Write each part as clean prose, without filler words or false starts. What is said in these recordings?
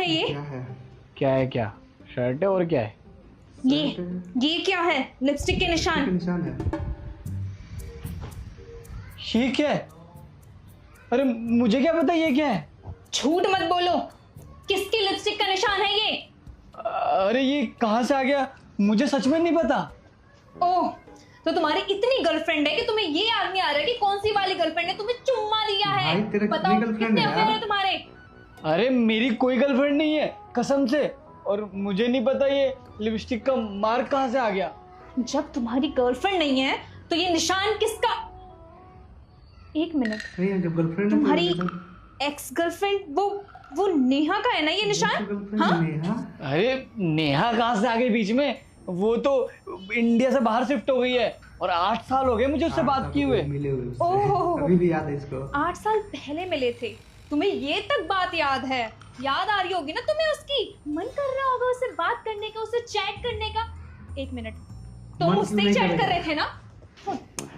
है ये? क्या है? क्या शर्ट है और क्या है? ये क्या है? लिपस्टिक के निशान है। ये क्या है? अरे मुझे क्या पता ये क्या है? झूठ मत बोलो, किसकी लिपस्टिक का निशान है ये? अरे ये कहाँ से आ गया? मुझे सच में नहीं पता। ओह, तो तुम्हारी इतनी गर्लफ्रेंड है कि तुम्हें ये याद नहीं आ रहा कि कौन सी वाली गर्लफ्रेंड ने तुम्हें चुम्मा दिया है? भाई तेरे बताओ गर्लफ्रेंड कितने है अफेयर यार? है तुम्हारे? अरे मेरी कोई गर्लफ्रेंड नहीं है कसम से, और मुझे नहीं पता ये लिपस्टिक का मार्क कहाँ से आ गया। जब तुम्हारी गर्लफ्रेंड नहीं है तो ये निशान किसका? एक मिनट, नहीं है, जब गर्लफ्रेंड तुम्हारी एक्स गर्लफ्रेंड वो नेहा का है ना ये निशान? हाँ? अरे नेहा कहाँ से आ गई बीच में? वो तो इंडिया से बाहर शिफ्ट हो गई है और 8 साल हो गए मुझे उससे बात किए हुए। मिले हुए उससे। ओह, अभी भी याद है इसको। 8 साल पहले मिले थे, तुम्हें ये तक बात याद है? याद आ रही होगी ना तुम्हें उसकी? मन कर रहा होगा उससे बात करने का, उससे चैट करने का। एक मिनट, तुम उससे ही चैट कर रहे थे ना?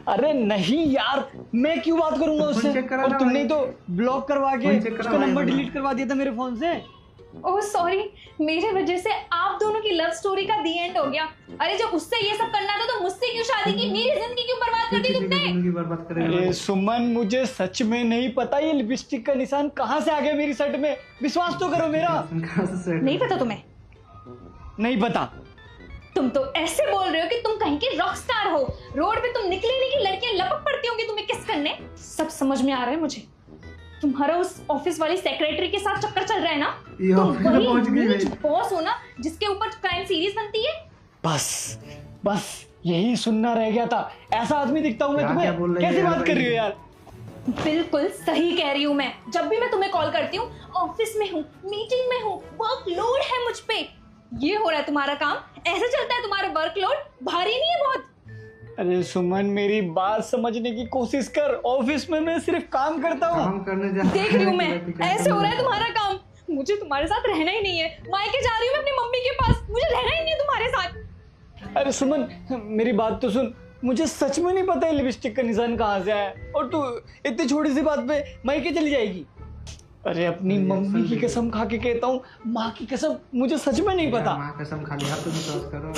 अरे नहीं यार, मैं क्यों बात करूंगा उससे? और तुमने तो ब्लॉक करवा के उसका नंबर डिलीट करवा दिया था मेरे फोन से। ओह सॉरी, मेरे वजह से आप दोनों की लव स्टोरी का दी एंड हो गया। अरे जब उससे ये सब करना था तो मुझसे क्यों शादी की? मेरी जिंदगी क्यों बर्बाद कर दी तुमने? अरे सुमन, मुझे सच में नहीं पता ये लिपस्टिक का निशान कहाँ से आ गया मेरी शर्ट में। विश्वास तो करो मेरा। नहीं पता तुम्हें? नहीं पता। तुम तो ऐसे बोल रहे हो कि तुम कहीं के रॉक स्टार हो। रोड पे तुम निकली नहीं कि लड़कियां लपक पड़ती होंगी तुम्हें किस करने। सब समझ में आ रहा है मुझे। तुम्हारा उस ऑफिस वाली सेक्रेटरी के साथ चक्कर चल रहा है ना? तुम वही बॉस हो ना जिसके ऊपर क्राइम सीरीज बनती है? बस यही सुनना रह गया था। ऐसा आदमी दिखता हूँ मैं तुम्हें? कैसे बात कर रही हो यार? बिल्कुल सही कह रही हूँ मैं। जब भी मैं तुम्हें कॉल करती हूँ, ऑफिस में हूँ, मीटिंग में हूँ, वर्कलोड है मुझ पे। ये हो रहा है तुम्हारा काम? ऐसे चलता है तुम्हारा वर्कलोड? भारी नहीं है बहुत? अरे सुमन, मेरी बात समझने की कोशिश कर। ऑफिस में मैं सिर्फ काम करता हूँ। देख रही हूँ मैं, ऐसे हो रहा है तुम्हारा काम। मुझे तुम्हारे साथ रहना ही नहीं है। मायके जा रही हूँ मैं अपनी मम्मी के पास। मुझे रहना ही नहीं है तुम्हारे साथ। अरे सुमन, मेरी बात तो सुन। मुझे सच में नहीं पता है लिपस्टिक का निशान कहाँ से आया, और तू इतनी छोटी सी बात पे मायके चली जाएगी। अरे अपनी मम्मी की कसम खा के कहता हूँ, माँ की कसम, मुझे सच में नहीं पता। माँ कसम खा लिया, आप तो विश्वास करो।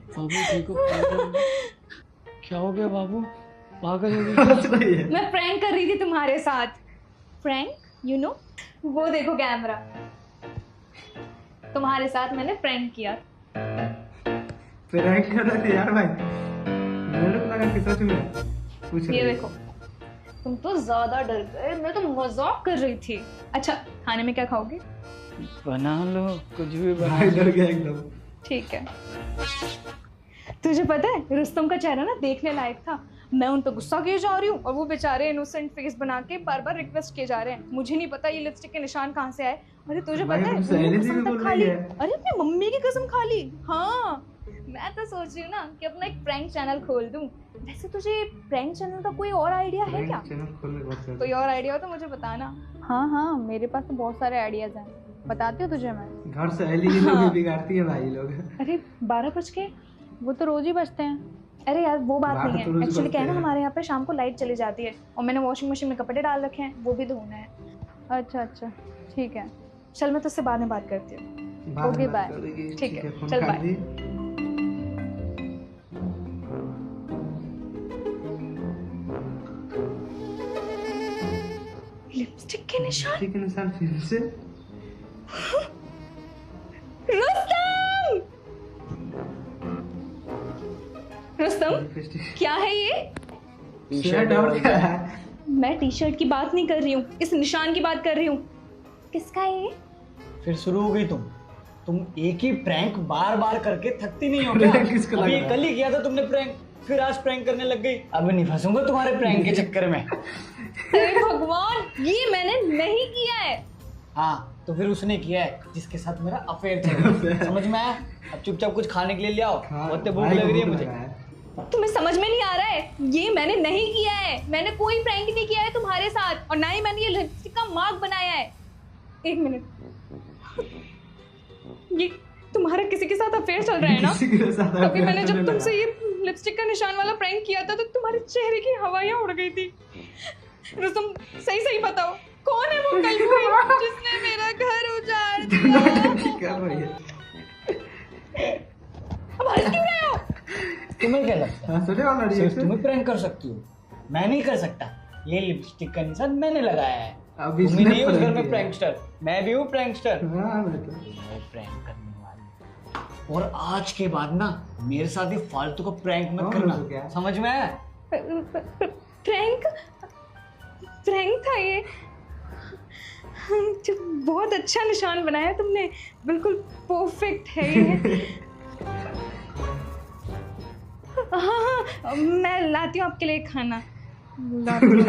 बाबू देखो, क्या हो गया बाबू? पागल हो गई? मैं प्रैंक कर रही थी तुम्हारे साथ। Prank, you know? वो देखो कैमरा, तुम्हारे साथ मैंने प्रैंक किया। प्रैंक कर रहे थे यार भाई। मैंने तो लगा कि सच में पूछ रही। ये देखो, तुम तो ज्यादा डर गए। मैं तो मजाक कर रही थी। अच्छा, खाने में क्या खाओगे? बना लो, कुछ भी बना। डर गया एकदम। ठीक है। तुझे पता है, रुस्तम का चेहरा ना देखने लायक था। मैं उन पर गुस्सा किए जा रही हूँ और वो बेचारे इनोसेंट फेस बना के बार बार रिक्वेस्ट किए जा रहे हैं। मुझे नहीं पता ये लिपस्टिक के निशान कहाँ से आए। अरे तुझे पता है, कसम तक खा ली। अरे अपनी मम्मी की कसम खा ली। हाँ, मैं तो सोच रही हूँ ना कि अपना एक प्रैंक चैनल खोल दूँ। वैसे तुझे प्रैंक चैनल का कोई और आइडिया है क्या? कोई और आइडिया हो तो मुझे बताना। हाँ, मेरे पास तो बहुत सारे आइडियाज हैं, बताती हूँ तुझे मैं। घर से अहली की लोग बिगाड़ती है भाई लोग। अरे 12 बज के, वो तो रोज ही बजते हैं। अरे यार वो बात नहीं है। एक्चुअली क्या है ना, हमारे यहाँ पे शाम को लाइट चली जाती है और मैंने वॉशिंग मशीन में कपड़े डाल रखे हैं, वो भी धोना है। अच्छा, ठीक है। चल मैं तुझसे बाद में बात करती हूँ। Okay bye. ठीक है, चल बाय। लिपस्टिक के निशान फिर से। रुस्तम, क्या है ये? टी-शर्ट और क्या है? मैं टी शर्ट की बात नहीं कर रही हूँ, इस निशान की बात कर रही हूँ। किसका है ये? फिर शुरू हो गई तुम एक ही प्रैंक बार बार करके थकती नहीं हो क्या? अभी ये कल ही किया था तुमने प्रैंक, फिर आज प्रैंक करने लग गई। अब नहीं फंसूंगा तुम्हारे प्रैंक के चक्कर में। अरे भगवान, ये मैंने नहीं किया है। हाँ, तो फिर उसने किया है जिसके साथ मेरा अफेयर था। समझ में आया? अब चुपचाप कुछ खाने के लिए ले आओ। बहुत भूख लग रही है मुझे। तुम्हें समझ में नहीं आ रहा है? ये मैंने नहीं किया है। मैंने कोई प्रैंक नहीं किया है तुम्हारे साथ, और ना ही मैंने ये लिपस्टिक का मार्क बनाया है। एक मिनट, ये तुम्हारा किसी के साथ अफेयर चल रहा है ना? तभी मैंने जब तुमसे ये लिपस्टिक का निशान वाला प्रैंक किया था तो तुम्हारे चेहरे की हवाइयाँ उड़ गई थी। रुस्तम, सही बताओ, कौन है वो हंसने वाला सिर्फ रिएक्शन। तुम्हें प्रैंक कर सकती हो, मैं नहीं कर सकता। ये लिपस्टिक का निशान मैंने लगाया है। अब तुम ही इसने नहीं हो उस घर prank में किया। प्रैंकस्टर, मैं भी हूँ प्रैंकस्टर। हाँ बेटा। मैं प्रैंक करने वाली। और आज के बाद ना मेरे साथ ये फालतू का प्रैंक मत हाँ, करना, तो क्या? समझ में आया? प्रैंक प्रैंक था ये। जो बहुत अच्छा निशान बनाया तुमने, बिल्कुल परफेक्ट है ये। हाँ, मैं लाती हूँ आपके लिए खाना। लाती हूँ।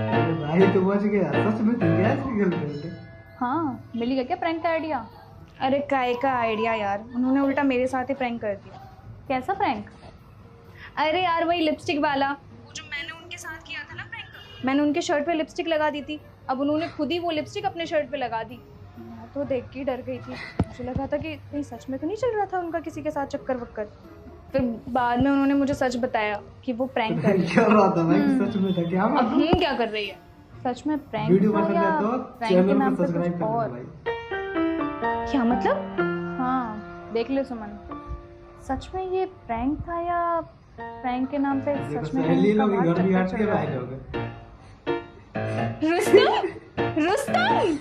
अरे भाई तो बच गया, सच में तू क्या इसकी गर्लफ्रेंड है? हाँ, मिल गया क्या प्रैंक का आइडिया? अरे काय का आइडिया यार, उन्होंने उल्टा मेरे साथ ही प्रैंक कर दिया। कैसा प्रैंक? अरे यार वही लिपस्टिक वाला, वो जो मैंने उनके साथ किया था ना प्रैंक, मैंने उनके शर्ट पे लिपस्टिक लगा दी थी। अब उन्होंने खुद ही वो लिपस्टिक अपने शर्ट पे लगा दी। मैं तो देख के ही डर गई थी, मुझे लगा था कि कहीं सच में तो नहीं चल रहा था उनका किसी के साथ चक्कर वक्कर। फिर बाद में उन्होंने मुझे सच बताया कि वो प्रैंक कर रही है। क्या रहा था भाई, सच में था क्या? अब हम क्या कर रही है? सच में प्रैंक वीडियो था पसंद या है तो प्रैंक के चैनल नाम को पे सब्सक्राइब कुछ कर और? दो भाई। क्या मतलब? हाँ, देख ले सुमन, सच में ये प्रैंक था या प्रैंक के नाम पे देखो सच में सहेली इनका लोग बात घर भी चक्कर हट चल के रहा भाई है? लोग। रुस्तम, रुस्तम